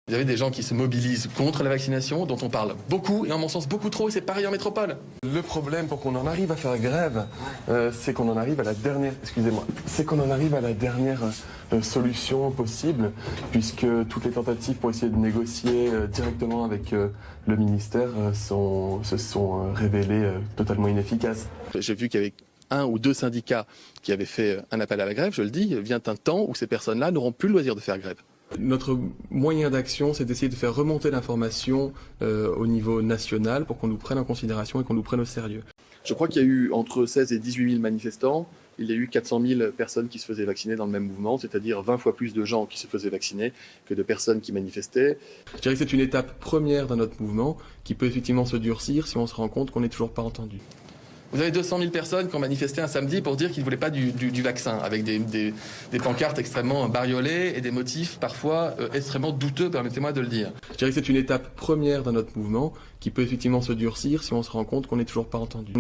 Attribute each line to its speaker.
Speaker 1: Vous avez des gens qui se mobilisent contre la vaccination, dont on parle beaucoup, et en mon sens beaucoup trop, et c'est pareil en métropole.
Speaker 2: Le problème pour qu'on en arrive à faire grève, c'est qu'on en arrive à la dernière, solution possible, puisque toutes les tentatives pour essayer de négocier directement avec le ministère se sont révélées totalement inefficaces.
Speaker 1: J'ai vu qu'il y avait 1 ou 2 syndicats qui avaient fait un appel à la grève, je le dis, vient un temps où ces personnes-là n'auront plus le loisir de faire grève.
Speaker 3: Notre moyen d'action, c'est d'essayer de faire remonter l'information au niveau national pour qu'on nous prenne en considération et qu'on nous prenne au sérieux.
Speaker 1: Je crois qu'il y a eu entre 16 et 18 000 manifestants. Il y a eu 400 000 personnes qui se faisaient vacciner dans le même mouvement, c'est-à-dire 20 fois plus de gens qui se faisaient vacciner que de personnes qui manifestaient.
Speaker 3: Je dirais que c'est une étape première dans notre mouvement qui peut effectivement se durcir si on se rend compte qu'on n'est toujours pas entendu.
Speaker 1: Vous avez 200 000 personnes qui ont manifesté un samedi pour dire qu'ils ne voulaient pas du vaccin, avec des pancartes extrêmement bariolées et des motifs parfois extrêmement douteux, permettez-moi de le dire.
Speaker 3: Je dirais que c'est une étape première dans notre mouvement qui peut effectivement se durcir si on se rend compte qu'on n'est toujours pas entendu.